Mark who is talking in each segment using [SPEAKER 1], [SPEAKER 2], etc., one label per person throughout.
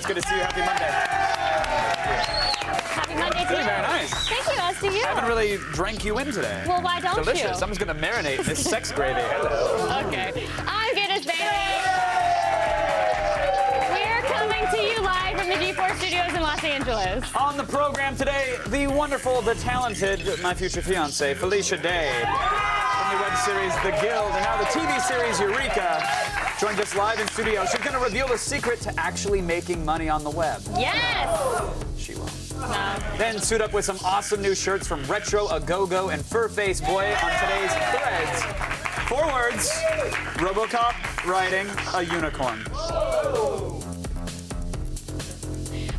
[SPEAKER 1] good to see you. Happy Monday.
[SPEAKER 2] Happy Monday to you.
[SPEAKER 1] Very nice.
[SPEAKER 2] Thank you, as to you.
[SPEAKER 1] I haven't really drank you in today.
[SPEAKER 2] Well, why don't
[SPEAKER 1] Delicious.
[SPEAKER 2] you?
[SPEAKER 1] I'm just going to marinate in this sex gravy. Hello.
[SPEAKER 2] Okay. I'm Goodness Baby. We're coming to you live from the G4 studios in Los Angeles.
[SPEAKER 1] On the program today, the wonderful, the talented, my future fiancée, Felicia Day. From the web series The Guild, and now the TV series Eureka. Joined us live in studio. She's going to reveal the secret to actually making money on the web.
[SPEAKER 2] Yes!
[SPEAKER 1] She won't.
[SPEAKER 2] No.
[SPEAKER 1] Then suit up with some awesome new shirts from Retro, A Go-Go, and Fur Face Boy on today's Threads. 4 words, RoboCop riding a unicorn.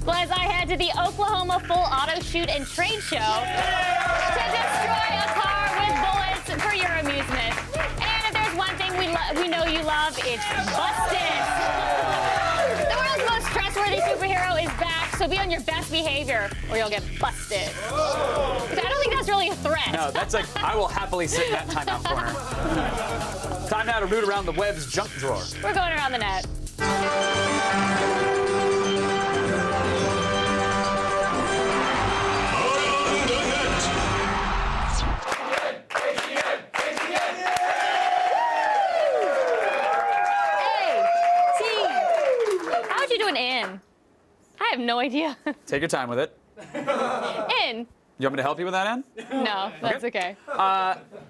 [SPEAKER 2] Plus, I head to the Oklahoma Full Auto Shoot and Trade Show to destroy a car with bullets for your amusement. And if there's one thing we know you love, it's Bustus. The world's most trustworthy superhero is back, so be on your best behavior or you'll get busted. I don't think that's really a threat.
[SPEAKER 1] No, that's like, I will happily sit in that timeout corner. Time now to root around the web's junk drawer.
[SPEAKER 2] We're going around the net. In. I have no idea.
[SPEAKER 1] Take your time with it.
[SPEAKER 2] In.
[SPEAKER 1] You want me to help you with that, Ann?
[SPEAKER 2] No, that's okay.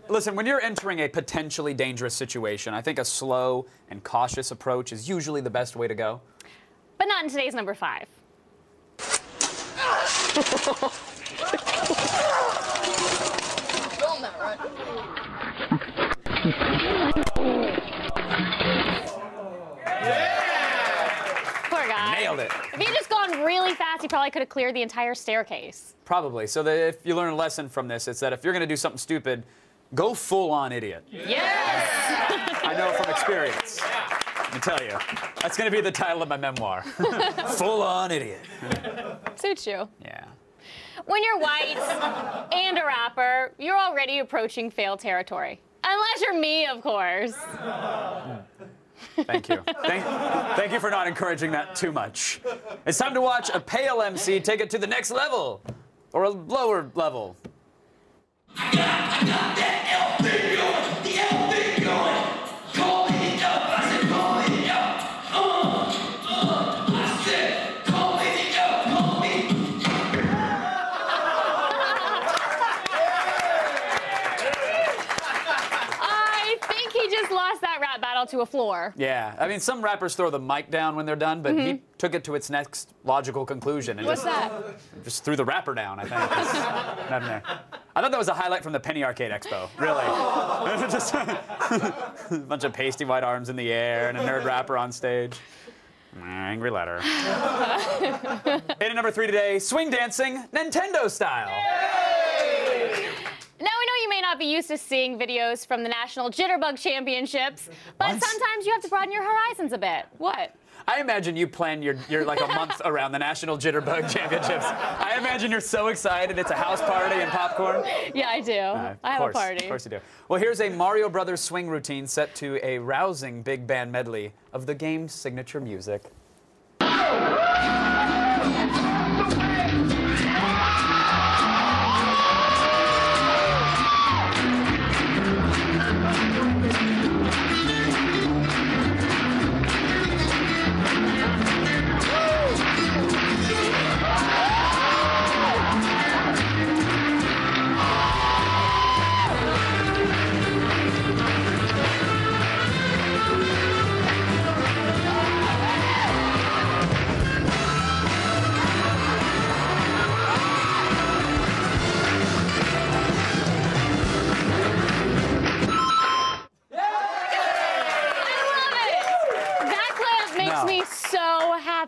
[SPEAKER 1] Listen, when you're entering a potentially dangerous situation, I think a slow and cautious approach is usually the best way to go.
[SPEAKER 2] But not in today's number 5.
[SPEAKER 3] Film that, right?
[SPEAKER 2] Poor guy.
[SPEAKER 1] Nailed it.
[SPEAKER 2] If he had just gone really fast, he probably could have cleared the entire staircase.
[SPEAKER 1] Probably. So that if you learn a lesson from this, it's that if you're going to do something stupid, go full-on idiot.
[SPEAKER 2] Yes!
[SPEAKER 1] I know from experience. Let me tell you. That's going to be the title of my memoir. Full-on idiot.
[SPEAKER 2] Suits you.
[SPEAKER 1] Yeah.
[SPEAKER 2] When you're white and a rapper, you're already approaching fail territory. Unless you're me, of course.
[SPEAKER 1] Thank you. Thank you for not encouraging that too much. It's time to watch a pale MC take it to the next level. Or a lower level.
[SPEAKER 4] I got that LP going, the LP going. Call it up, I said call it up. I said call it up, call me.
[SPEAKER 2] I think he just lost that rap battle to a floor.
[SPEAKER 1] Yeah, I mean, some rappers throw the mic down when they're done, but he took it to its next logical conclusion. And
[SPEAKER 2] What's that?
[SPEAKER 1] Just threw the rapper down, I think. Not in there. I thought that was a highlight from the Penny Arcade Expo, really. Just a bunch of pasty white arms in the air and a nerd rapper on stage. Angry letter. In at number 3 today, swing dancing, Nintendo style.
[SPEAKER 2] Now, we know you may not be used to seeing videos from the National Jitterbug Championships, but
[SPEAKER 1] What?
[SPEAKER 2] sometimes you have to broaden your horizons a bit. What?
[SPEAKER 1] I imagine you plan your like a month around the National Jitterbug Championships. I imagine you're so excited. It's a house party and popcorn.
[SPEAKER 2] Yeah, I do. I have a party.
[SPEAKER 1] Of course you do. Well, here's a Mario Brothers swing routine set to a rousing big band medley of the game's signature music.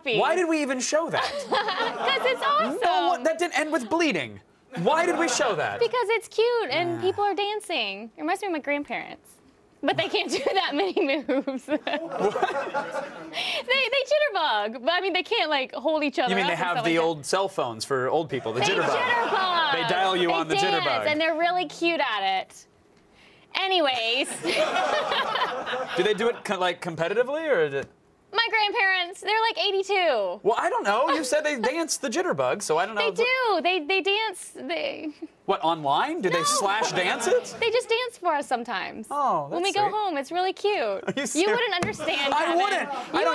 [SPEAKER 1] Why did we even show that?
[SPEAKER 2] Because it's awesome.
[SPEAKER 1] No, that didn't end with bleeding. Why did we show that?
[SPEAKER 2] Because it's cute and people are dancing. It reminds me of my grandparents. But they can't do that many moves. they jitterbug. But I mean, they can't like hold each other
[SPEAKER 1] You mean
[SPEAKER 2] up
[SPEAKER 1] they
[SPEAKER 2] and
[SPEAKER 1] have
[SPEAKER 2] stuff
[SPEAKER 1] the
[SPEAKER 2] like
[SPEAKER 1] old cell phones for old people, the
[SPEAKER 2] that.
[SPEAKER 1] jitterbug. They dial you on the
[SPEAKER 2] dance,
[SPEAKER 1] jitterbug.
[SPEAKER 2] And they're really cute at it. Anyways.
[SPEAKER 1] Do they do it like competitively or is it?
[SPEAKER 2] My grandparents, they're like 82.
[SPEAKER 1] Well, I don't know. You said they dance the jitterbug, so I don't know.
[SPEAKER 2] They do. They dance.
[SPEAKER 1] What, online? Do they slash dance it?
[SPEAKER 2] They just dance for us sometimes.
[SPEAKER 1] Oh, that's
[SPEAKER 2] when we go
[SPEAKER 1] sweet.
[SPEAKER 2] home, it's really cute.
[SPEAKER 1] You
[SPEAKER 2] wouldn't understand.
[SPEAKER 1] I
[SPEAKER 2] Kevin.
[SPEAKER 1] wouldn't.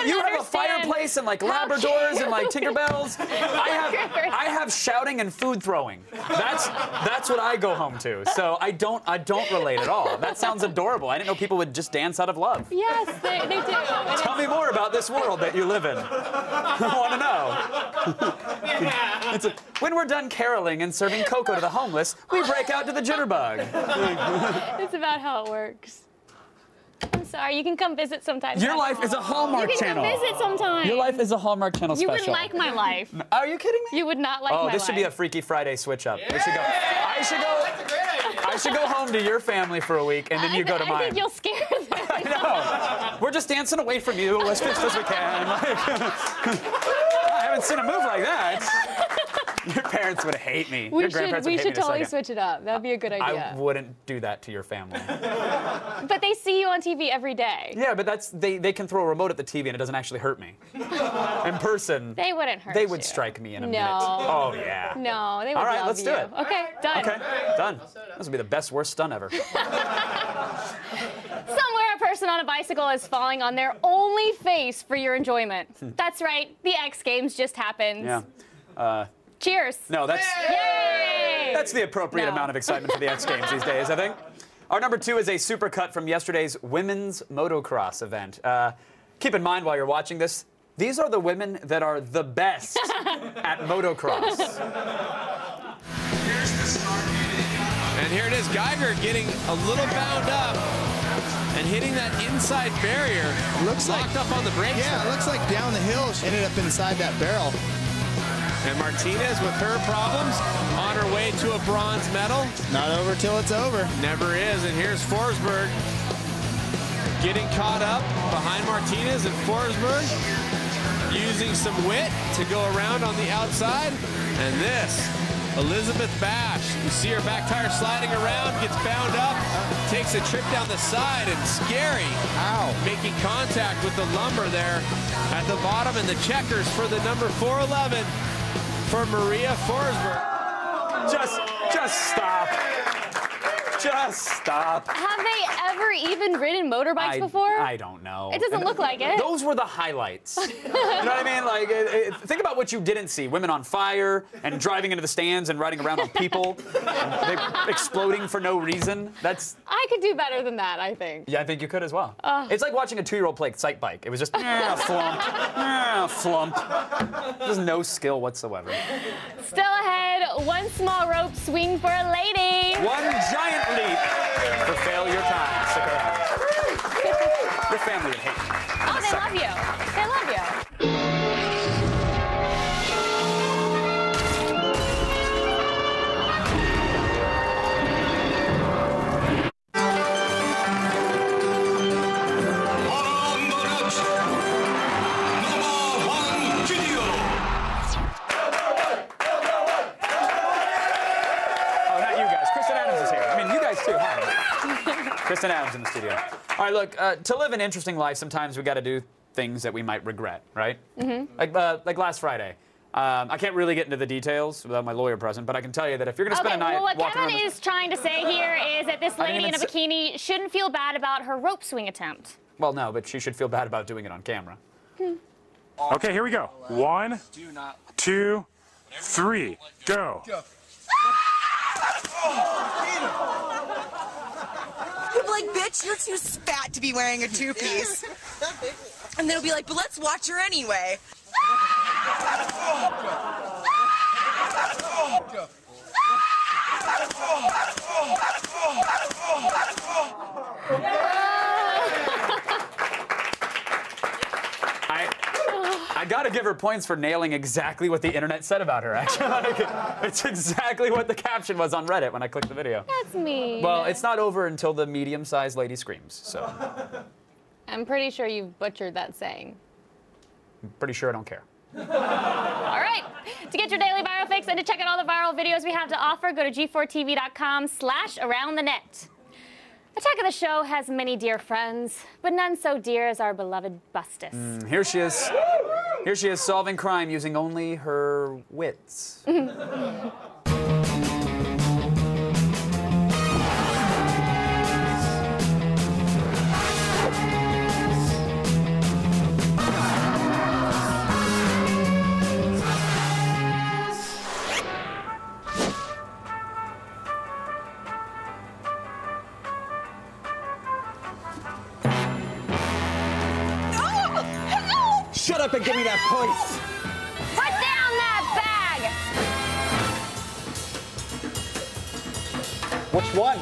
[SPEAKER 1] You have a fireplace and like Labradors and like Tinkerbells. I have shouting and food throwing. That's what I go home to. So I don't relate at all. That sounds adorable. I didn't know people would just dance out of love.
[SPEAKER 2] Yes, they do.
[SPEAKER 1] Tell me more about this world that you live in. I want to know. When we're done caroling and serving cocoa to the homeless, we break out to the jitterbug.
[SPEAKER 2] It's about how it works. I'm sorry, you can come visit sometime.
[SPEAKER 1] Your life is a Hallmark channel.
[SPEAKER 2] You can come visit sometime.
[SPEAKER 1] Your life is a Hallmark channel special.
[SPEAKER 2] You wouldn't like my life.
[SPEAKER 1] Are you kidding me?
[SPEAKER 2] You would not like my life.
[SPEAKER 1] Oh, this should be a Freaky Friday switch up. We should go. I should go home to your family for a week, and then you go to mine.
[SPEAKER 2] I think you'll scare them.
[SPEAKER 1] I know. We're just dancing away from you as fast as we can. I haven't seen a move like that. Your parents would hate me. Your grandparents would hate me.
[SPEAKER 2] We should
[SPEAKER 1] in a
[SPEAKER 2] totally
[SPEAKER 1] second.
[SPEAKER 2] switch it up. That'd be a good idea.
[SPEAKER 1] I wouldn't do that to your family.
[SPEAKER 2] But they see you on TV every day.
[SPEAKER 1] Yeah, but they can throw a remote at the TV and it doesn't actually hurt me. In person,
[SPEAKER 2] they wouldn't hurt
[SPEAKER 1] They would
[SPEAKER 2] you.
[SPEAKER 1] strike me in a
[SPEAKER 2] No.
[SPEAKER 1] minute. Oh yeah.
[SPEAKER 2] No, they would
[SPEAKER 1] All right,
[SPEAKER 2] love
[SPEAKER 1] let's do
[SPEAKER 2] you.
[SPEAKER 1] it.
[SPEAKER 2] Okay, done.
[SPEAKER 1] Okay, done. This will be the best, worst stun ever.
[SPEAKER 2] Somewhere a person on a bicycle is falling on their only face for your enjoyment. That's right, the X Games just happened.
[SPEAKER 1] Yeah.
[SPEAKER 2] Cheers.
[SPEAKER 1] No, that's
[SPEAKER 2] Yay!
[SPEAKER 1] that's the appropriate amount of excitement for the X Games these days, I think. Our number 2 is a supercut from yesterday's women's motocross event. Keep in mind while you're watching this, these are the women that are the best at motocross.
[SPEAKER 3] And here it is, Geiger getting a little bound up and hitting that inside barrier.
[SPEAKER 5] Looks
[SPEAKER 3] locked up on the brakes.
[SPEAKER 5] Yeah, it looks like down the hill she ended up inside that barrel.
[SPEAKER 3] And Martinez with her problems on her way to a bronze medal.
[SPEAKER 5] Not over till it's over.
[SPEAKER 3] Never is. And here's Forsberg getting caught up behind Martinez, and Forsberg using some wit to go around on the outside. And this, Elizabeth Bash, you see her back tire sliding around, gets bound up, takes a trip down the side, and Scary making contact with the lumber there at the bottom, and the checkers for the number 411 for Maria Forsberg.
[SPEAKER 1] Just stop. Just stop.
[SPEAKER 2] Have they ever even ridden motorbikes before?
[SPEAKER 1] I don't know.
[SPEAKER 2] It doesn't look like it.
[SPEAKER 1] Those were the highlights. You know what I mean? Like, think about what you didn't see. Women on fire and driving into the stands and riding around on people. And they exploding for no reason.
[SPEAKER 2] I could do better than that, I think.
[SPEAKER 1] Yeah, I think you could as well. It's like watching a 2-year-old play sight bike. It was just flump, flump. There's no skill whatsoever.
[SPEAKER 2] Still ahead, one small rope swing for a lady.
[SPEAKER 1] One giant leap for failure time. Stick around. Your family would hate me.
[SPEAKER 2] Oh, they love you. They love you.
[SPEAKER 1] Kristen Adams in the studio. All right, look, to live an interesting life, sometimes we got to do things that we might regret, right? Mm-hmm. Like last Friday. I can't really get into the details without my lawyer present, but I can tell you that if you're going to spend a night
[SPEAKER 2] what
[SPEAKER 1] walking
[SPEAKER 2] Kevin
[SPEAKER 1] around
[SPEAKER 2] is trying to say here is that this lady in a bikini shouldn't feel bad about her rope swing attempt.
[SPEAKER 1] Well, no, but she should feel bad about doing it on camera.
[SPEAKER 6] Okay, here we go. 1, 2, 3, go.
[SPEAKER 7] Like, bitch, you're too fat to be wearing a two-piece. And they'll be like, but let's watch her anyway.
[SPEAKER 1] I gotta give her points for nailing exactly what the internet said about her, actually. It's exactly what the caption was on Reddit when I clicked the video.
[SPEAKER 2] That's me.
[SPEAKER 1] Well, it's not over until the medium-sized lady screams, so.
[SPEAKER 2] I'm pretty sure you've butchered that saying.
[SPEAKER 1] I'm pretty sure I don't care.
[SPEAKER 2] All right. To get your daily viral fix and to check out all the viral videos we have to offer, go to g4tv.com/aroundthenet. Attack of the Show has many dear friends, but none so dear as our beloved Bustus.
[SPEAKER 1] Here she is. Here she is solving crime using only her wits.
[SPEAKER 8] Shut up and give me that point!
[SPEAKER 2] Put down that bag!
[SPEAKER 8] Which one?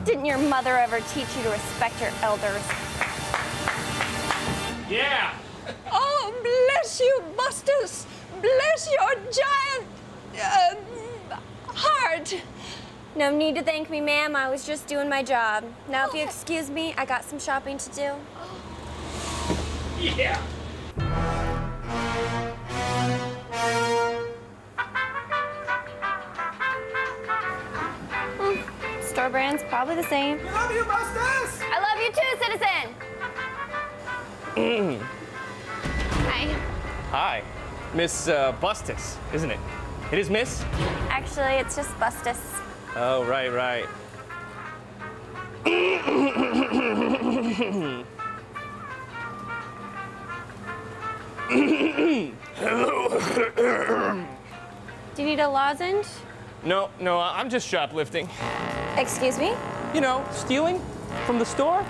[SPEAKER 2] Didn't your mother ever teach you to respect your elders?
[SPEAKER 3] Yeah!
[SPEAKER 7] Oh, bless you, Bustus. Bless your giant heart.
[SPEAKER 9] No need to thank me, ma'am. I was just doing my job. Now, if you excuse me, I got some shopping to do.
[SPEAKER 3] Yeah!
[SPEAKER 9] Store brand's probably the same.
[SPEAKER 8] I love you, Bustus!
[SPEAKER 9] I love you too, citizen. Hi.
[SPEAKER 10] Hi, Miss Bustus, isn't it? It is Miss?
[SPEAKER 9] Actually, it's just Bustus.
[SPEAKER 10] Oh, right, right.
[SPEAKER 9] Do you need a lozenge?
[SPEAKER 10] No, I'm just shoplifting.
[SPEAKER 9] Excuse me?
[SPEAKER 10] You know, stealing from the store.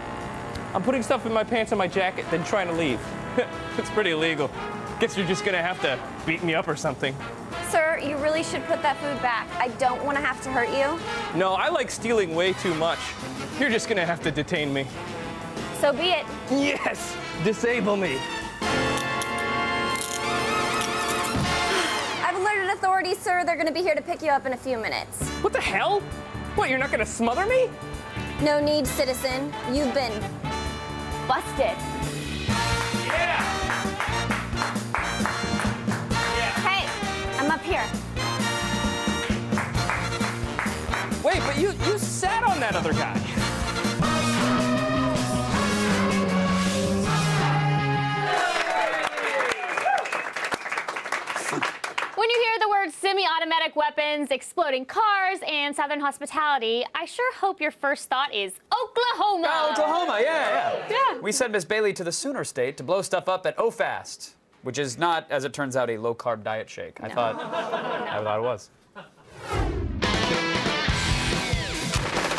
[SPEAKER 10] I'm putting stuff in my pants and my jacket, then trying to leave. It's pretty illegal. Guess you're just gonna have to beat me up or something.
[SPEAKER 9] Sir, you really should put that food back. I don't want to have to hurt you.
[SPEAKER 10] No, I like stealing way too much. You're just gonna have to detain me.
[SPEAKER 9] So be it.
[SPEAKER 10] Yes! Disable me.
[SPEAKER 9] I've alerted authorities, sir. They're going to be here to pick you up in a few minutes.
[SPEAKER 10] What the hell? What, you're not gonna smother me?
[SPEAKER 9] No need, citizen. You've been busted.
[SPEAKER 10] Yeah!
[SPEAKER 9] Hey, I'm up here.
[SPEAKER 10] Wait, but you sat on that other guy.
[SPEAKER 2] When you hear the words semi-automatic weapons, exploding cars, and Southern hospitality, I sure hope your first thought is Oklahoma.
[SPEAKER 1] Oh, Oklahoma, yeah.
[SPEAKER 2] Yeah.
[SPEAKER 1] We sent Miss Bailey to the Sooner State to blow stuff up at OFAST, which is not, as it turns out, a low-carb diet shake. I thought it was.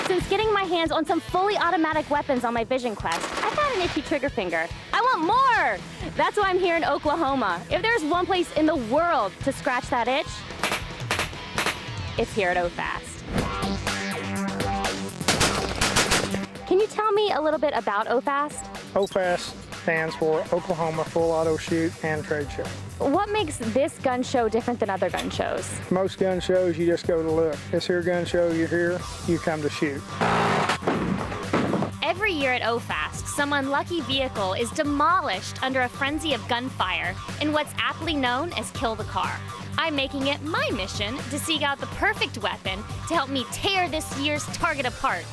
[SPEAKER 2] Since getting my hands on some fully automatic weapons on my Vision Quest, I've got an itchy trigger finger. I want more! That's why I'm here in Oklahoma. If there's one place in the world to scratch that itch, it's here at OFAST. Can you tell me a little bit about OFAST?
[SPEAKER 11] OFAST stands for Oklahoma Full Auto Shoot and Trade Show.
[SPEAKER 2] What makes this gun show different than other gun shows?
[SPEAKER 11] Most gun shows, you just go to look. This here gun show, you're here, you come to shoot.
[SPEAKER 2] Every year at OFAST, some unlucky vehicle is demolished under a frenzy of gunfire in what's aptly known as Kill the Car. I'm making it my mission to seek out the perfect weapon to help me tear this year's target apart.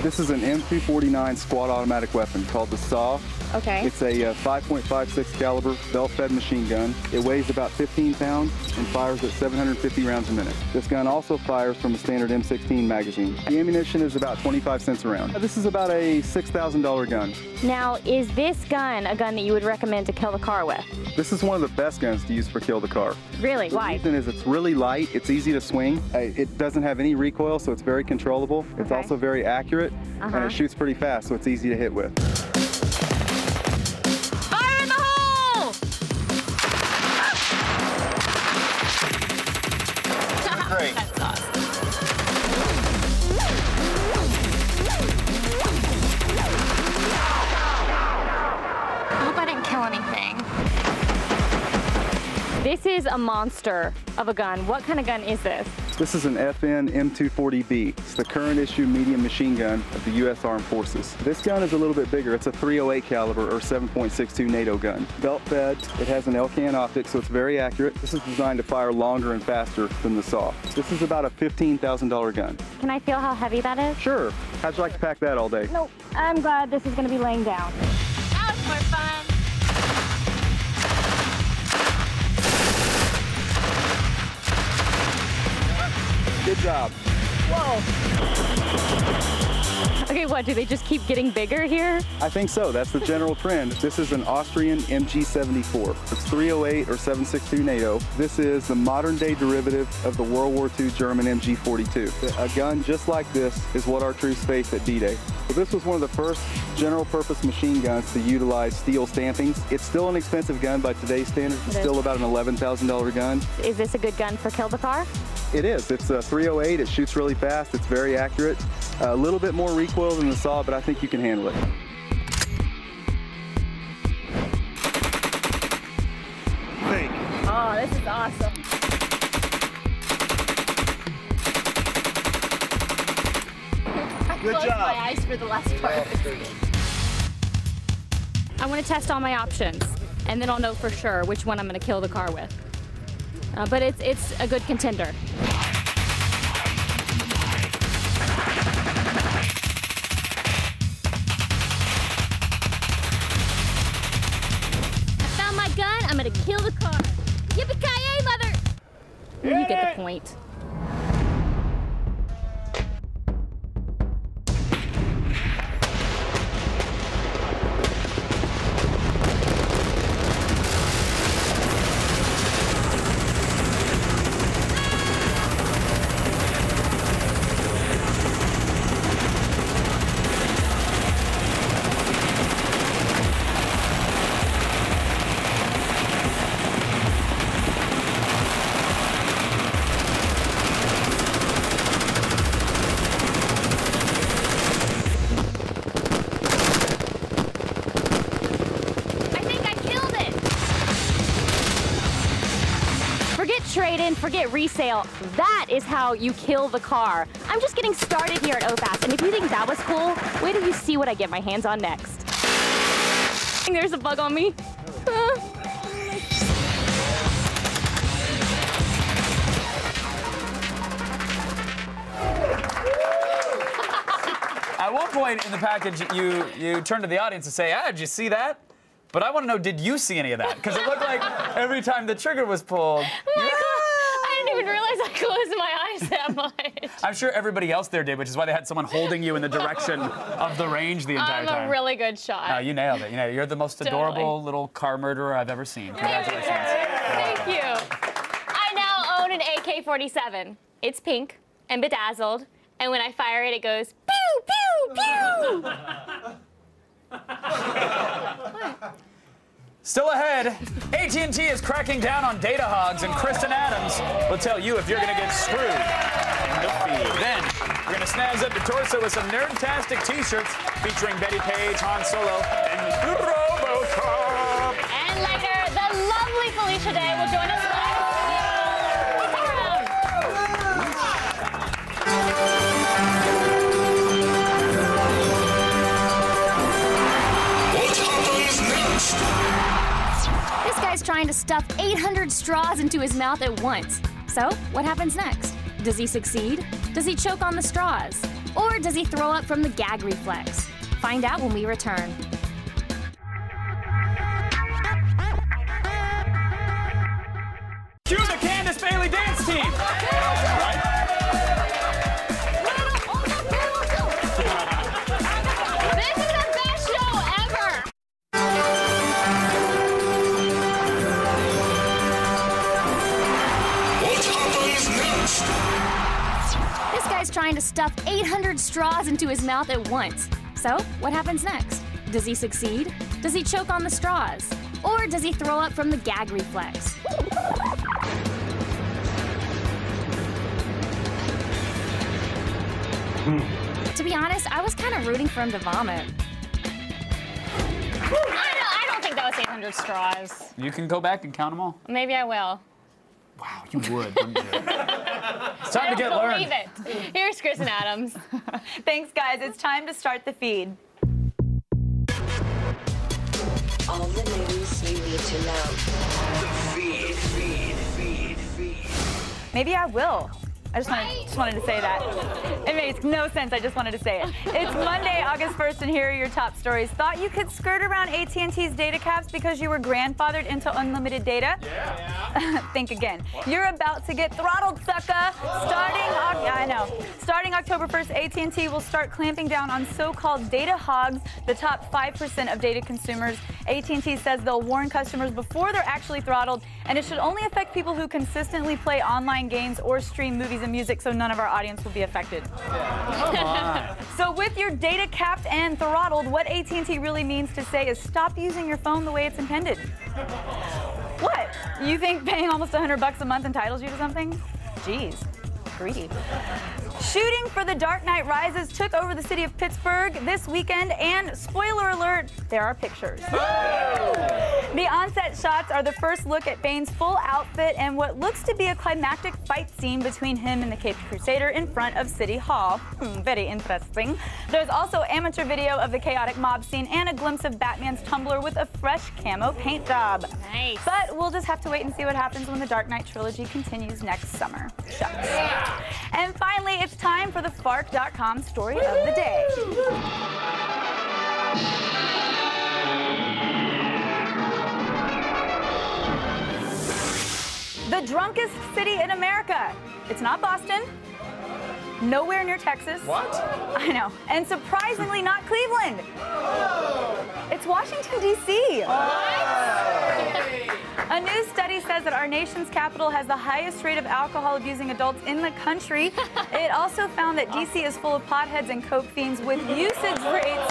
[SPEAKER 12] This is an M249 squad automatic weapon called the SAW.
[SPEAKER 2] Okay.
[SPEAKER 12] It's a 5.56 caliber belt-fed machine gun. It weighs about 15 pounds and fires at 750 rounds a minute. This gun also fires from a standard M16 magazine. The ammunition is about 25 cents a round. This is about a $6,000 gun.
[SPEAKER 2] Now, is this gun a gun that you would recommend to kill the car with?
[SPEAKER 12] This is one of the best guns to use for kill the car.
[SPEAKER 2] Really? Why?
[SPEAKER 12] The reason is it's really light, it's easy to swing, it doesn't have any recoil, so it's very controllable. It's also very accurate, and it shoots pretty fast, so it's easy to hit with.
[SPEAKER 2] Fire in the hole!
[SPEAKER 12] Great.
[SPEAKER 2] That's awesome. I hope I didn't kill anything. This is a monster of a gun. What kind of gun is this?
[SPEAKER 12] This is an FN M240B. It's the current issue medium machine gun of the U.S. Armed Forces. This gun is a little bit bigger. It's a 308 caliber or 7.62 NATO gun. Belt fed, it has an L-can optic, so it's very accurate. This is designed to fire longer and faster than the SAW. This is about a $15,000 gun.
[SPEAKER 2] Can I feel how heavy that is?
[SPEAKER 12] Sure. How'd you like to pack that all day?
[SPEAKER 2] Nope. I'm glad this is going to be laying down. That was more fun.
[SPEAKER 12] Good job.
[SPEAKER 2] Whoa. Okay, what, do they just keep getting bigger here?
[SPEAKER 12] I think so. That's the general trend. This is an Austrian MG74. It's 308 or 7.62 NATO. This is the modern-day derivative of the World War II German MG42. A gun just like this is what our troops faced at D-Day. So this was one of the first general-purpose machine guns to utilize steel stampings. It's still an expensive gun by today's standards. It's still about an $11,000 gun.
[SPEAKER 2] Is this a good gun for kill the car?
[SPEAKER 12] It is. It's a 308. It shoots really fast. It's very accurate. A little bit more recoil than the SAW, but I think you can handle it.
[SPEAKER 8] Fake.
[SPEAKER 2] Oh, this is awesome. I
[SPEAKER 8] Good
[SPEAKER 2] closed
[SPEAKER 8] job.
[SPEAKER 2] my eyes for the last part. I want to test all my options, and then I'll know for sure which one I'm going to kill the car with. But it's a good contender. I found my gun. I'm going to kill the car. Yippee-ki-yay, mother! You get the point. Trade-in, forget resale. That is how you kill the car. I'm just getting started here at OFAS, and if you think that was cool, wait till you see what I get my hands on next. There's a bug on me.
[SPEAKER 1] At one point in the package, you turned to the audience and say, did you see that? But I want to know, did you see any of that? Because it looked like every time the trigger was pulled.
[SPEAKER 2] I didn't even realize I closed my eyes that much.
[SPEAKER 1] I'm sure everybody else there did, which is why they had someone holding you in the direction of the range the entire time.
[SPEAKER 2] I'm a really good shot.
[SPEAKER 1] You nailed it. You're the most adorable little car murderer I've ever seen. Congratulations.
[SPEAKER 2] Thank you. I now own an AK-47. It's pink and bedazzled, and when I fire it, it goes pew, pew, pew.
[SPEAKER 1] Still ahead, AT&T is cracking down on data hogs, and Kristen Adams will tell you if you're going to get screwed in the feed. Then, we're going to snazz up your torso with some nerd-tastic t-shirts featuring Betty Page, Han Solo, and RoboCop.
[SPEAKER 2] And later, the lovely Felicia Day will join us live. Trying to stuff 800 straws into his mouth at once. So, what happens next? Does he succeed? Does he choke on the straws? Or does he throw up from the gag reflex? Find out when we return.
[SPEAKER 1] Cue the Candace Bailey dance team! Right?
[SPEAKER 2] This is the best show ever! This guy's trying to stuff 800 straws into his mouth at once. So, what happens next? Does he succeed? Does he choke on the straws? Or does he throw up from the gag reflex? To be honest, I was kind of rooting for him to vomit. I don't think that was 800 straws.
[SPEAKER 1] You can go back and count them all.
[SPEAKER 2] Maybe I will.
[SPEAKER 1] Wow, you would, wouldn't you? It's time to get learned.
[SPEAKER 2] Believe it. Here's Kristen Adams.
[SPEAKER 13] Thanks, guys. It's time to start the feed.
[SPEAKER 14] All the news you need to know.
[SPEAKER 4] The feed.
[SPEAKER 13] Maybe I will. I just wanted to say that. It makes no sense. I just wanted to say it. It's Monday, August 1st, and here are your top stories. Thought you could skirt around AT&T's data caps because you were grandfathered into unlimited data? Yeah. Think again. You're about to get throttled, sucker. Starting October 1st, AT&T will start clamping down on so-called data hogs, the top 5% of data consumers. AT&T says they'll warn customers before they're actually throttled, and it should only affect people who consistently play online games or stream movies and music, so none of our audience will be affected.
[SPEAKER 1] Come on.
[SPEAKER 13] So with your data capped and throttled, what AT&T really means to say is stop using your phone the way it's intended. What? You think paying almost $100 a month entitles you to something? Jeez, greedy. Shooting for The Dark Knight Rises took over the city of Pittsburgh this weekend, and spoiler alert, there are pictures. The on-set shots are the first look at Bane's full outfit and what looks to be a climactic fight scene between him and the Caped Crusader in front of City Hall. Very interesting. There's also amateur video of the chaotic mob scene and a glimpse of Batman's tumbler with a fresh camo paint job.
[SPEAKER 2] Nice.
[SPEAKER 13] But we'll just have to wait and see what happens when the Dark Knight trilogy continues next summer. Shucks. And finally, it's time for the Fark.com story of the day. The drunkest city in America. It's not Boston. Nowhere near Texas.
[SPEAKER 1] What?
[SPEAKER 13] I know. And surprisingly not Cleveland. It's Washington, D.C. A new study says that our nation's capital has the highest rate of alcohol-abusing adults in the country. It also found that D.C. is full of potheads and coke fiends with usage rates.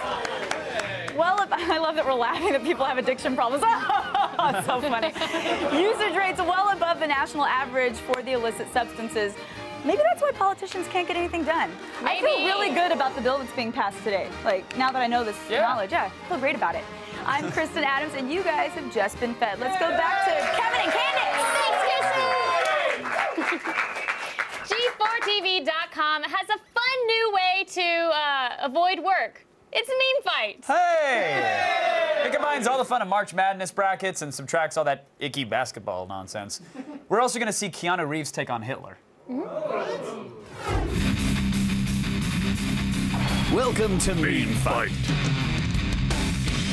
[SPEAKER 13] Well, I love that we're laughing that people have addiction problems. It's so funny. Usage rates well above the national average for the illicit substances. Maybe that's why politicians can't get anything done. I feel really good about the bill that's being passed today. Like, now that I know this knowledge, I feel great about it. I'm Kristen Adams, and you guys have just been fed. Let's go back to Kevin and Candace.
[SPEAKER 2] Thanks, Kristen. G4TV.com has a fun new way to avoid work. It's Meme Fight.
[SPEAKER 1] Hey! It combines all the fun of March Madness brackets and subtracts all that icky basketball nonsense. We're also going to see Keanu Reeves take on Hitler. Welcome to Meme Fight.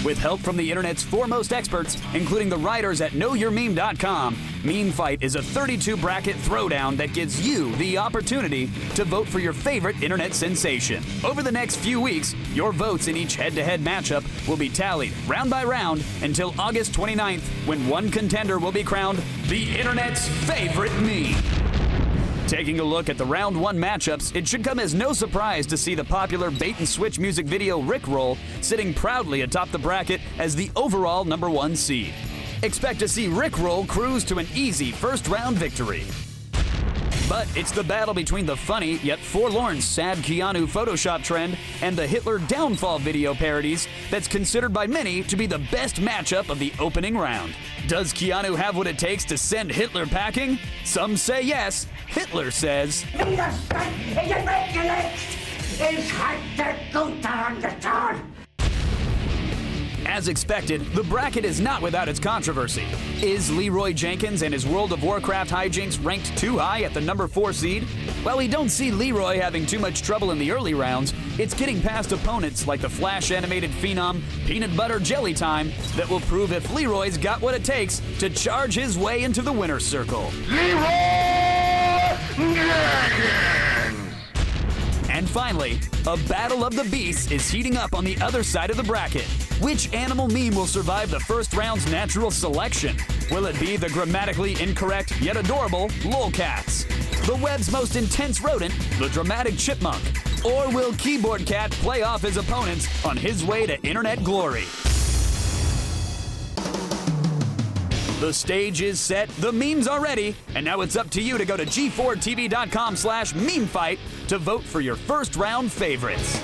[SPEAKER 1] With help from the internet's foremost experts, including the writers at KnowYourMeme.com, Meme Fight is a 32-bracket throwdown that gives you the opportunity to vote for your favorite internet sensation. Over the next few weeks, your votes in each head-to-head matchup will be tallied round by round until August 29th, when one contender will be crowned the internet's favorite meme. Taking a look at the round one matchups, it should come as no surprise to see the popular bait-and-switch music video Rickroll sitting proudly atop the bracket as the overall #1 seed. Expect to see Rickroll cruise to an easy first-round victory. But it's the battle between the funny yet forlorn sad Keanu Photoshop trend and the Hitler downfall video parodies that's considered by many to be the best matchup of the opening round. Does Keanu have what it takes to send Hitler packing? Some say yes. Hitler says, as expected, the bracket is not without its controversy. Is Leroy Jenkins and his World of Warcraft hijinks ranked too high at the #4 seed? While we don't see Leroy having too much trouble in the early rounds, it's getting past opponents like the Flash-animated phenom Peanut Butter Jelly Time that will prove if Leroy's got what it takes to charge his way into the winner's circle. Leroy Jenkins! And finally, a battle of the beasts is heating up on the other side of the bracket. Which animal meme will survive the first round's natural selection? Will it be the grammatically incorrect yet adorable lolcats? The web's most intense rodent, the dramatic chipmunk? Or will Keyboard Cat play off his opponents on his way to internet glory? The stage is set, the memes are ready, and now it's up to you to go to G4TV.com/memefight to vote for your first round favorites.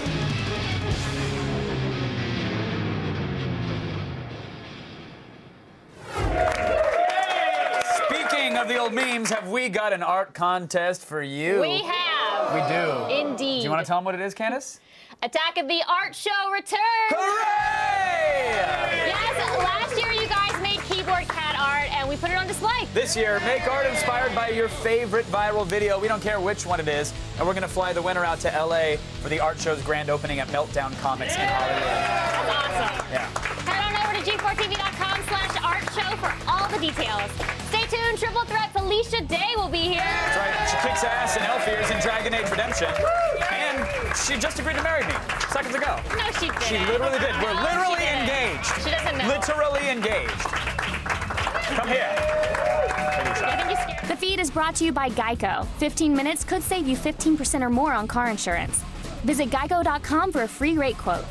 [SPEAKER 1] Speaking of the old memes, have we got an art contest for you?
[SPEAKER 2] We have.
[SPEAKER 1] We do.
[SPEAKER 2] Indeed.
[SPEAKER 1] Do you want to tell them what it is, Candace?
[SPEAKER 2] Attack of the Art Show returns.
[SPEAKER 1] Hooray!
[SPEAKER 2] Yes, last year you guys made keyboard cat art and we put it on display.
[SPEAKER 1] This year, make art inspired by your favorite viral video. We don't care which one it is. And we're going to fly the winner out to LA for the art show's grand opening at Meltdown Comics in Hollywood.
[SPEAKER 2] That's awesome.
[SPEAKER 1] Yeah.
[SPEAKER 2] Head on over to G4TV.com/artshow for all the details. Stay tuned. Triple Threat Felicia Day will be here.
[SPEAKER 1] That's right. She kicks ass in Elf Ears in Dragon Age Redemption. And she just agreed to marry me seconds ago.
[SPEAKER 2] No, she didn't.
[SPEAKER 1] She literally did. We're literally engaged.
[SPEAKER 2] She doesn't know.
[SPEAKER 1] Literally engaged. Come here.
[SPEAKER 15] The feed is brought to you by Geico. 15 minutes could save you 15% or more on car insurance. Visit geico.com for a free rate quote.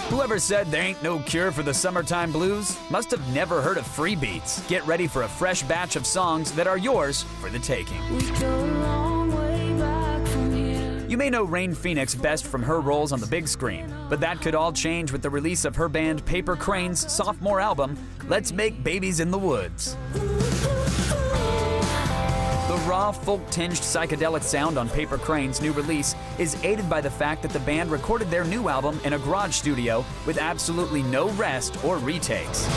[SPEAKER 1] Whoever said there ain't no cure for the summertime blues must have never heard of Free Beats. Get ready for a fresh batch of songs that are yours for the taking. You may know Rain Phoenix best from her roles on the big screen, but that could all change with the release of her band Paper Crane's sophomore album, Let's Make Babies in the Woods. The raw, folk-tinged psychedelic sound on Paper Crane's new release is aided by the fact that the band recorded their new album in a garage studio with absolutely no rest or retakes.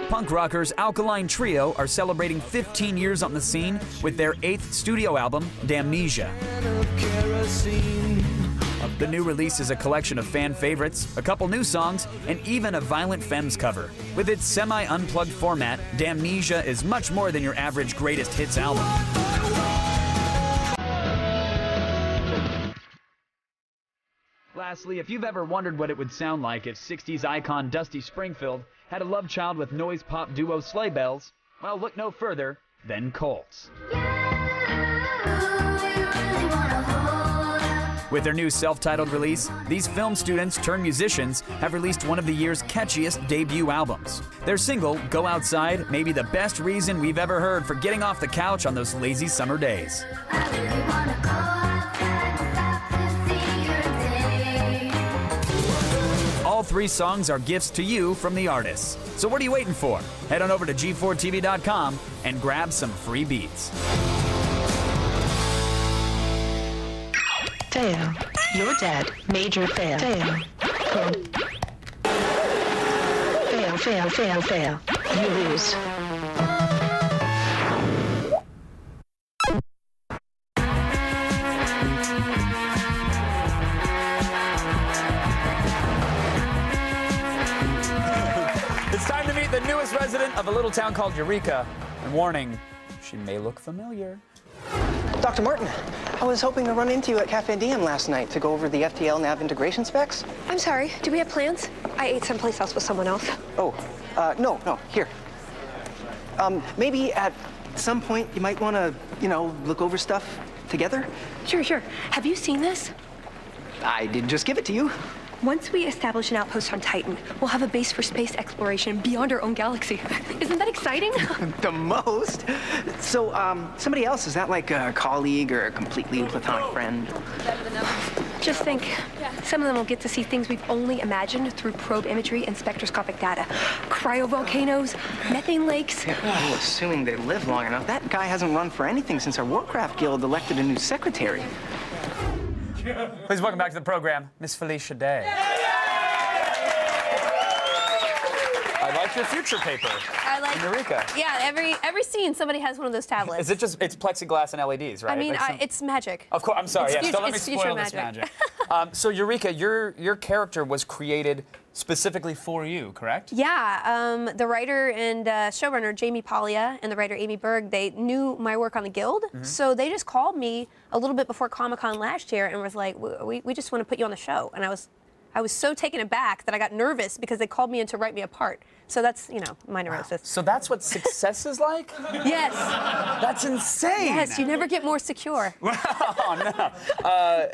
[SPEAKER 1] Punk rockers Alkaline Trio are celebrating 15 years on the scene with their 8th studio album, Damnesia. The new release is a collection of fan favorites, a couple new songs, and even a Violent Femmes cover. With its semi-unplugged format, Damnesia is much more than your average greatest hits album. Lastly, if you've ever wondered what it would sound like if 60s icon Dusty Springfield had a love child with noise pop duo Sleigh Bells, well, look no further than Colts. With their new self-titled release, these film students turned musicians have released one of the year's catchiest debut albums. Their single, Go Outside, may be the best reason we've ever heard for getting off the couch on those lazy summer days. All 3 songs are gifts to you from the artists. So what are you waiting for? Head on over to G4TV.com and grab some free beats.
[SPEAKER 14] Fail. You're dead. Major fail. Fail. Fail, fail, fail, fail. You lose.
[SPEAKER 1] It's time to meet the newest resident of a little town called Eureka. And warning, she may look familiar.
[SPEAKER 16] Dr. Martin, I was hoping to run into you at Cafe DM last night to go over the FTL nav integration specs.
[SPEAKER 17] I'm sorry, do we have plans? I ate someplace else with someone else.
[SPEAKER 16] Oh, no, here. Maybe at some point you might want to, look over stuff together?
[SPEAKER 17] Sure. Have you seen this?
[SPEAKER 16] I did just give it to you.
[SPEAKER 17] Once we establish an outpost on Titan, we'll have a base for space exploration beyond our own galaxy. Isn't that exciting?
[SPEAKER 16] The most? So, somebody else, is that like a colleague or a completely platonic friend?
[SPEAKER 17] Just think, some of them will get to see things we've only imagined through probe imagery and spectroscopic data. Cryovolcanoes, methane lakes.
[SPEAKER 16] Yeah, well, assuming they live long enough. That guy hasn't run for anything since our Warcraft Guild elected a new secretary.
[SPEAKER 1] Please welcome back to the program, Miss Felicia Day. I like your future paper.
[SPEAKER 18] I like
[SPEAKER 1] Eureka.
[SPEAKER 18] Yeah, every scene somebody has one of those tablets.
[SPEAKER 1] Is it just, it's plexiglass and LEDs, right?
[SPEAKER 18] I mean,
[SPEAKER 1] like
[SPEAKER 18] it's magic.
[SPEAKER 1] Of course, I'm sorry,
[SPEAKER 18] It's
[SPEAKER 1] yes, don't let me
[SPEAKER 18] it's future
[SPEAKER 1] spoil this magic. So Eureka, your character was created specifically for you, correct?
[SPEAKER 18] Yeah, the writer and showrunner Jamie Paglia and the writer Amy Berg, they knew my work on the Guild, so they just called me a little bit before Comic-Con last year and was like, we just want to put you on the show. And I was so taken aback that I got nervous because they called me in to write me a part. So that's, my neurosis.
[SPEAKER 1] So that's what success is like?
[SPEAKER 18] Yes.
[SPEAKER 1] That's insane.
[SPEAKER 18] Yes, you never get more secure.
[SPEAKER 1] Oh, no.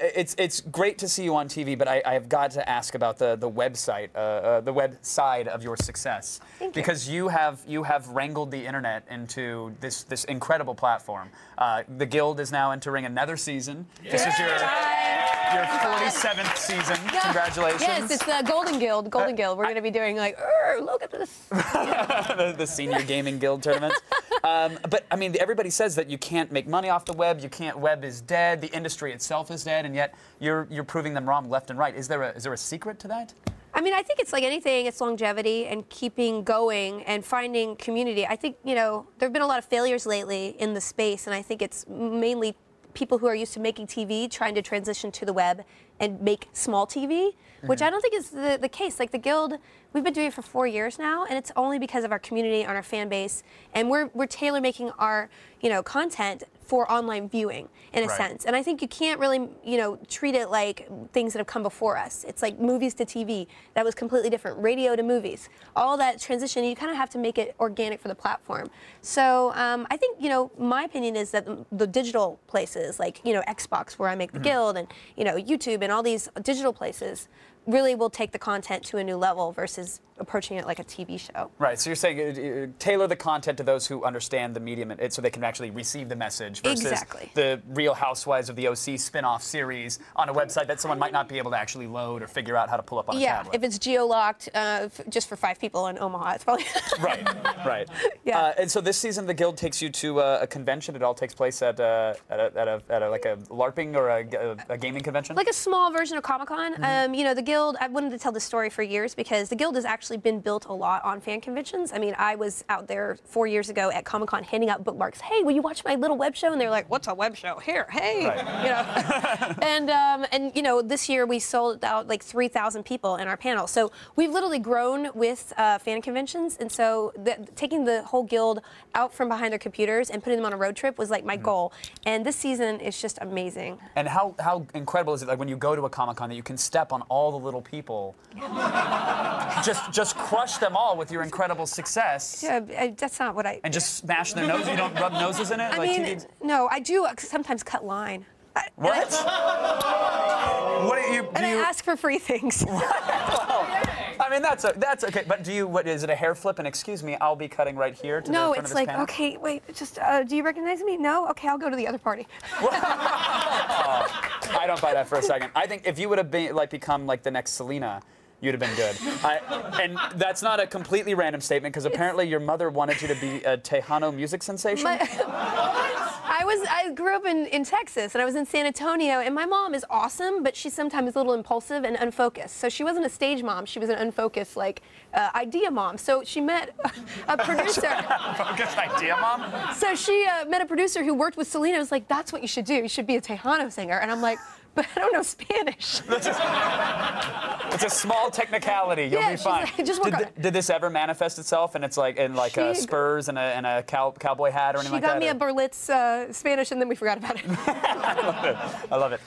[SPEAKER 1] It's great to see you on TV, but I have got to ask about the website, the web side of your success.
[SPEAKER 18] Thank you.
[SPEAKER 1] Because you have wrangled the internet into this incredible platform. The Guild is now entering another season.
[SPEAKER 18] Yeah.
[SPEAKER 1] This is your your 47th season.
[SPEAKER 18] Yeah.
[SPEAKER 1] Congratulations.
[SPEAKER 18] Yes, it's the Golden Guild. Golden Guild. We're going to be doing like, look at this.
[SPEAKER 1] the Senior Gaming Guild tournament. But I mean, everybody says that you can't make money off the web. You can't. Web is dead. The industry itself is dead, and yet you're proving them wrong left and right. Is there a secret to that?
[SPEAKER 18] I mean, I think it's like anything. It's longevity and keeping going and finding community. I think, you know, there have been a lot of failures lately in the space, and I think it's mainly people who are used to making TV trying to transition to the web and make small TV, which I don't think is the case. Like the Guild, we've been doing it for 4 years now, and it's only because of our community and our fan base, and we're tailor making our, you know, content for online viewing in a sense. And I think you can't really, you know, treat it like things that have come before us. It's like movies to TV. That was completely different. Radio to movies. All that transition, you kind of have to make it organic for the platform. So I think, you know, my opinion is that the digital places, like, you know, Xbox, where I make the Guild, and, you know, YouTube and all these digital places really will take the content to a new level versus approaching it like a TV show.
[SPEAKER 1] Right, so you're saying tailor the content to those who understand the medium so they can actually receive the message versus the Real Housewives of the OC spin-off series on a website that someone might not be able to actually load or figure out how to pull up on a tablet.
[SPEAKER 18] Yeah, if it's geo-locked just for 5 people in Omaha, it's probably...
[SPEAKER 1] Right. Yeah. And so this season, the Guild takes you to a convention. It all takes place at like a LARPing or a gaming convention?
[SPEAKER 18] Like a small version of Comic-Con. You know, the Guild, I wanted to tell this story for years because the Guild has actually been built a lot on fan conventions. I mean, I was out there 4 years ago at Comic-Con handing out bookmarks. Hey, will you watch my little web show? And they're like, what's a web show? Here, hey. You know. And you know, this year we sold out like 3,000 people in our panel. So we've literally grown with fan conventions. And so taking the whole Guild out from behind their computers and putting them on a road trip was like my goal. And this season is just amazing.
[SPEAKER 1] And how incredible is it, like when you go to a Comic-Con, that you can step on all the little people, just crush them all with your incredible success.
[SPEAKER 18] Yeah, that's not what I...
[SPEAKER 1] And just smash their noses? You don't rub noses in it?
[SPEAKER 18] I mean, no, I do sometimes cut line.
[SPEAKER 1] What? What do you...
[SPEAKER 18] And I ask for free things.
[SPEAKER 1] I mean, that's okay. But what is it, a hair flip? And excuse me, I'll be cutting right here to the front of this panel?
[SPEAKER 18] Okay, wait, just, do you recognize me? No? Okay, I'll go to the other party.
[SPEAKER 1] I don't buy that for a second. I think if you would have become like the next Selena, you'd have been good. And that's not a completely random statement, because apparently your mother wanted you to be a Tejano music sensation.
[SPEAKER 18] I grew up in Texas, and I was in San Antonio, and my mom is awesome, but she's sometimes a little impulsive and unfocused. So she wasn't a stage mom. She was an unfocused, like, idea mom. So she met a producer.
[SPEAKER 1] Unfocused idea mom?
[SPEAKER 18] So she met a producer who worked with Selena. Was like, that's what you should do. You should be a Tejano singer. And I'm like, but I don't know Spanish.
[SPEAKER 1] It's a small technicality. You'll be fine.
[SPEAKER 18] Like, just work on it.
[SPEAKER 1] Did this ever manifest itself? And it's like in Spurs and a cowboy hat or anything like that?
[SPEAKER 18] She got me a Berlitz Spanish, and then we forgot about it.
[SPEAKER 1] I love it.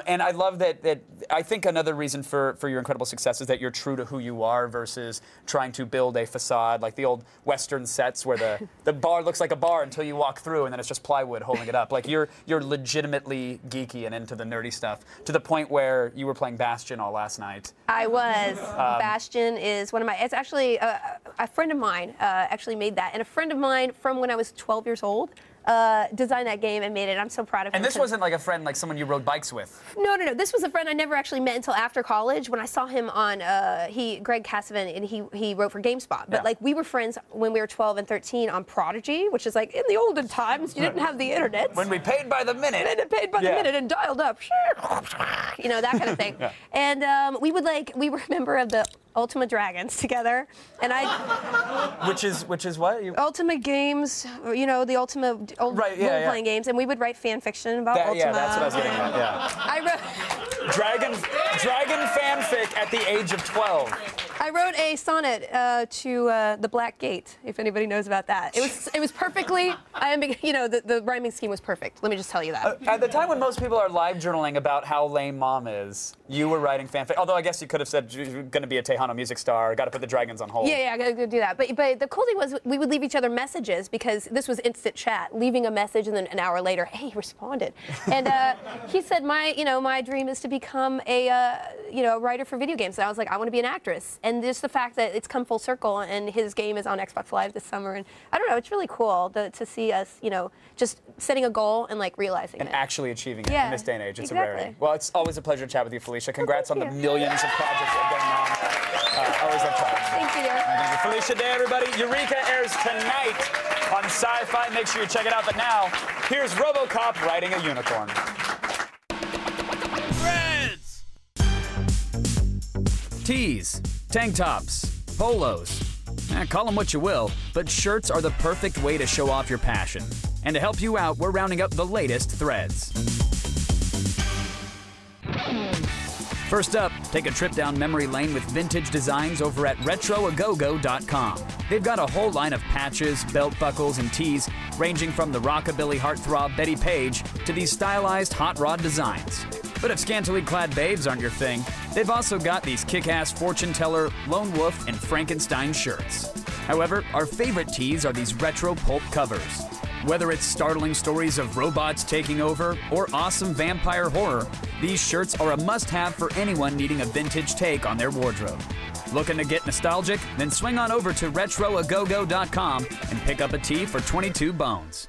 [SPEAKER 1] And I love that. I think another reason for your incredible success is that you're true to who you are versus trying to build a facade like the old Western sets where the bar looks like a bar until you walk through, and then it's just plywood holding it up. Like you're legitimately geeky and into the nerdy stuff, to the point where you were playing Bastion all last night.
[SPEAKER 18] I was. Bastion is one of my... It's actually a friend of mine actually made that, and a friend of mine from when I was 12 years old designed that game and made it. I'm so proud of him.
[SPEAKER 1] And this wasn't like a friend, like someone you rode bikes with?
[SPEAKER 18] No. This was a friend I never actually met until after college, when I saw him on, Greg Cassavin, and he wrote for GameSpot. But like, we were friends when we were 12 and 13 on Prodigy, which is like, in the olden times, you didn't have the internet.
[SPEAKER 1] When we paid by the minute.
[SPEAKER 18] And paid by the minute and dialed up. You know, that kind of thing. And we were a member of the Ultima Dragons together, and
[SPEAKER 1] which is what?
[SPEAKER 18] Ultima games, you know, the Ultima role-playing games, and we would write fan fiction about Ultima.
[SPEAKER 1] Yeah, that's what I was getting at. Yeah.
[SPEAKER 18] I wrote
[SPEAKER 1] Dragon fanfic at the age of 12.
[SPEAKER 18] I wrote a sonnet to the Black Gate, if anybody knows about that. It was perfectly. You know, the rhyming scheme was perfect. Let me just tell you that.
[SPEAKER 1] At the time when most people are live journaling about how lame mom is, you were writing fanfic. Although I guess you could have said you're going to be a Tejano music star. Got to put the dragons on hold.
[SPEAKER 18] Yeah, I got to do that. But the cool thing was we would leave each other messages, because this was instant chat. Leaving a message, and then an hour later, hey, he responded. And he said, my dream is to become a writer for video games. And I was like, I want to be an actress. And and just the fact that it's come full circle and his game is on Xbox Live this summer, and I don't know, it's really cool to see us, you know, just setting a goal and like realizing it.
[SPEAKER 1] And actually achieving it in this day and age. It's a
[SPEAKER 18] exactly.
[SPEAKER 1] rarity. Well, it's always a pleasure to chat with you, Felicia. Congrats on the millions of projects that are going on. Always love chatting.
[SPEAKER 18] Thank you, dear.
[SPEAKER 1] Thank you. Felicia Day, everybody. Eureka airs tonight on Sci-Fi. Make sure you check it out. But now, here's RoboCop riding a unicorn. Tees, tank tops, polos. Call them what you will, but shirts are the perfect way to show off your passion. And to help you out, we're rounding up the latest threads. First up, take a trip down memory lane with vintage designs over at retroagogo.com. They've got a whole line of patches, belt buckles, and tees, ranging from the rockabilly heartthrob Betty Page to these stylized hot rod designs. But if scantily clad babes aren't your thing, they've also got these kick-ass fortune teller, lone wolf, and Frankenstein shirts. However, our favorite tees are these retro pulp covers. Whether it's startling stories of robots taking over or awesome vampire horror, these shirts are a must-have for anyone needing a vintage take on their wardrobe. Looking to get nostalgic? Then swing on over to retroagogo.com and pick up a tee for 22 bones.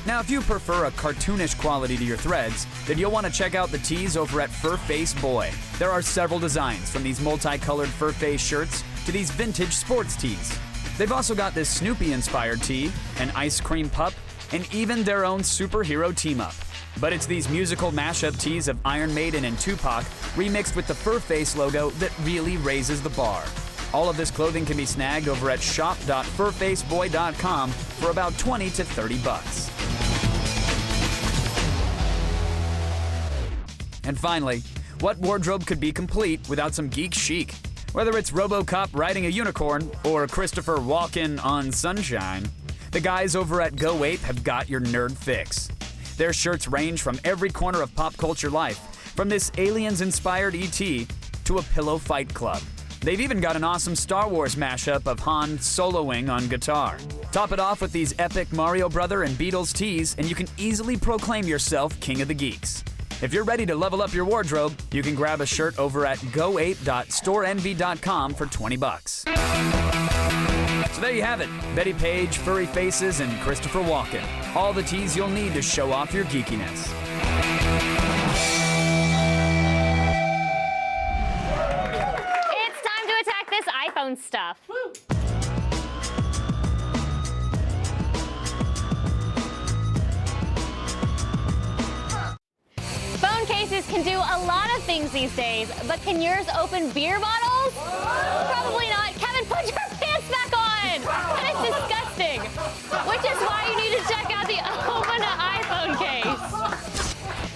[SPEAKER 1] Now, if you prefer a cartoonish quality to your threads, then you'll want to check out the tees over at Furface Boy. There are several designs, from these multicolored Furface shirts to these vintage sports tees. They've also got this Snoopy-inspired tee, an ice cream pup, and even their own superhero team-up. But it's these musical mashup tees of Iron Maiden and Tupac remixed with the Furface logo that really raises the bar. All of this clothing can be snagged over at shop.furfaceboy.com for about 20 to 30 bucks. And finally, what wardrobe could be complete without some geek chic? Whether it's RoboCop riding a unicorn or Christopher Walken on sunshine, the guys over at Go Ape have got your nerd fix. Their shirts range from every corner of pop culture life, from this aliens-inspired E.T. to a pillow fight club. They've even got an awesome Star Wars mashup of Han soloing on guitar. Top it off with these epic Mario Brother and Beatles tees, and you can easily proclaim yourself King of the Geeks. If you're ready to level up your wardrobe, you can grab a shirt over at goape.storeenvy.com for 20 bucks. So there you have it. Betty Page, furry faces, and Christopher Walken. All the tees you'll need to show off your geekiness.
[SPEAKER 2] It's time to attack this iPhone stuff. Phone cases can do a lot of things these days, but can yours open beer bottles? Probably not. Kevin, put your pants back on! That is disgusting. Which is why you need to check out the Open iPhone case.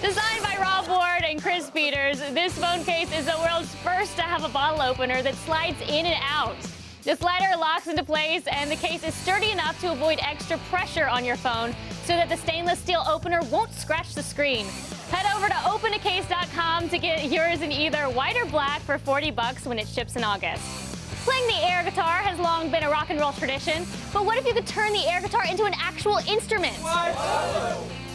[SPEAKER 2] Designed by Rob Ward and Chris Peters, this phone case is the world's first to have a bottle opener that slides in and out. The slider locks into place, and the case is sturdy enough to avoid extra pressure on your phone so that the stainless steel opener won't scratch the screen. Head over to openacase.com to get yours in either white or black for 40 bucks when it ships in August. Playing the air guitar has long been a rock and roll tradition, but what if you could turn the air guitar into an actual instrument? What?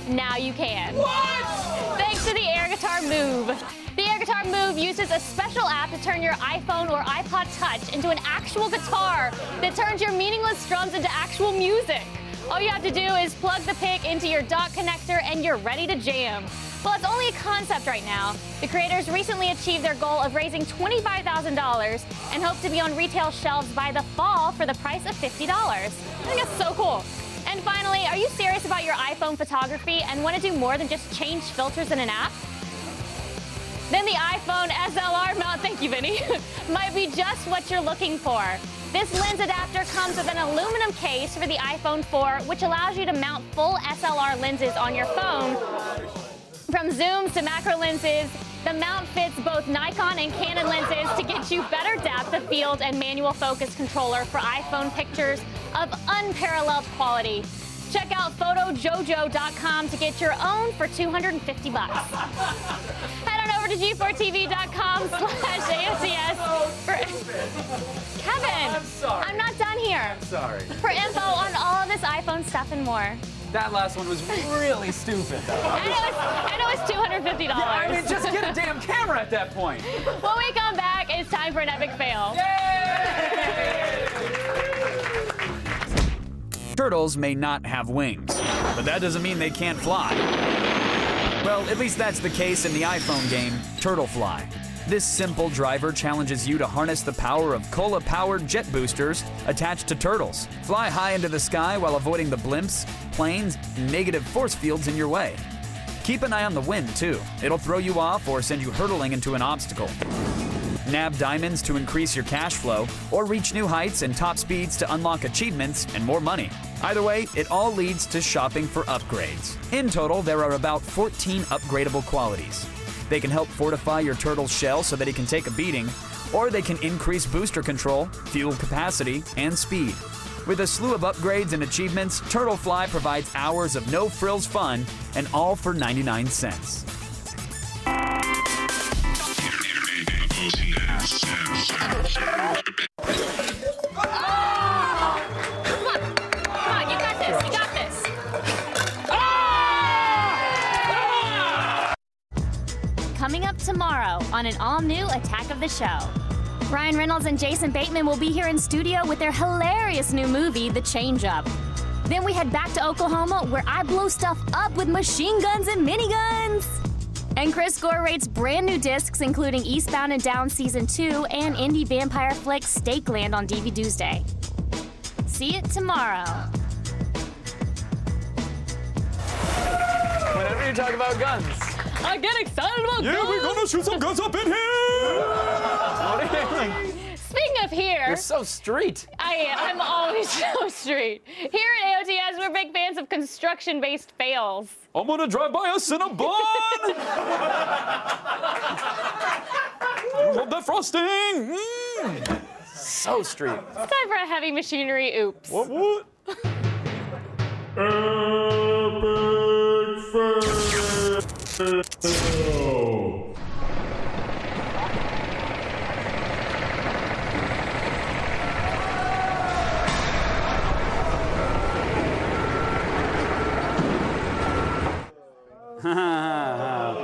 [SPEAKER 2] Now you can. What? Thanks to the Air Guitar Move. The Air Guitar Move uses a special app to turn your iPhone or iPod Touch into an actual guitar that turns your meaningless drums into actual music. All you have to do is plug the pick into your dock connector and you're ready to jam. Well, it's only a concept right now. The creators recently achieved their goal of raising $25,000 and hope to be on retail shelves by the fall for the price of $50. I think that's so cool. And finally, are you serious about your iPhone photography and want to do more than just change filters in an app? Then the iPhone SLR mount, thank you, Vinny, might be just what you're looking for. This lens adapter comes with an aluminum case for the iPhone 4, which allows you to mount full SLR lenses on your phone. From zooms to macro lenses, the mount fits both Nikon and Canon lenses to get you better depth of field and manual focus controller for iPhone pictures of unparalleled quality. Check out photojojo.com to get your own for 250 bucks. Head on over to g4tv.com/ASCS for... Kevin, I'm sorry. I'm not done here.
[SPEAKER 4] I'm sorry.
[SPEAKER 2] For info on all of this iPhone stuff and more.
[SPEAKER 1] That last one was really stupid, though.
[SPEAKER 2] And it was $250.
[SPEAKER 1] Yeah, I mean, just get a damn camera at that point.
[SPEAKER 2] When we come back, it's time for an epic fail.
[SPEAKER 1] Turtles may not have wings, but that doesn't mean they can't fly. Well, at least that's the case in the iPhone game, Turtle Fly. This simple driver challenges you to harness the power of cola-powered jet boosters attached to turtles. Fly high into the sky while avoiding the blimps, planes, and negative force fields in your way. Keep an eye on the wind, too. It'll throw you off or send you hurtling into an obstacle. Nab diamonds to increase your cash flow, or reach new heights and top speeds to unlock achievements and more money. Either way, it all leads to shopping for upgrades. In total, there are about 14 upgradable qualities. They can help fortify your turtle's shell so that it can take a beating, or they can increase booster control, fuel capacity, and speed. With a slew of upgrades and achievements, Turtle Fly provides hours of no-frills fun, and all for 99 cents.
[SPEAKER 15] Coming up tomorrow on an all-new Attack of the Show. Ryan Reynolds and Jason Bateman will be here in studio with their hilarious new movie, The Change-Up. Then we head back to Oklahoma, where I blow stuff up with machine guns and miniguns. And Chris Gore rates brand new discs, including Eastbound and Down Season 2 and indie vampire flick Stakeland on DVD Tuesday. See it tomorrow.
[SPEAKER 1] Whenever you talk about guns,
[SPEAKER 2] I get excited about guns.
[SPEAKER 1] Yeah, we're gonna shoot some guns up in here! What are you doing?
[SPEAKER 2] Speaking of here...
[SPEAKER 1] You're so street.
[SPEAKER 2] I am. I'm always so street. Here at AOTS, we're big fans of construction-based fails.
[SPEAKER 1] I'm gonna drive by a Cinnabon! Love that frosting! Mm. So street.
[SPEAKER 2] It's time for a heavy machinery oops.
[SPEAKER 1] What?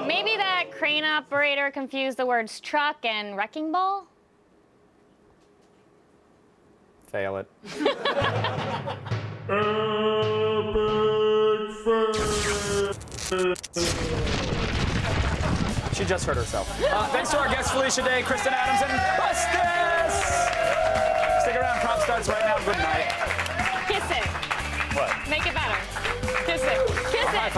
[SPEAKER 2] Maybe that crane operator confused the words truck and wrecking ball?
[SPEAKER 1] Fail it. She just hurt herself. Thanks to our guests Felicia Day, Kristen Adams, and Bustus! Stick around, prop starts right now. Good night.
[SPEAKER 2] Kiss it.
[SPEAKER 1] What?
[SPEAKER 2] Make it better. Kiss it. Kiss it.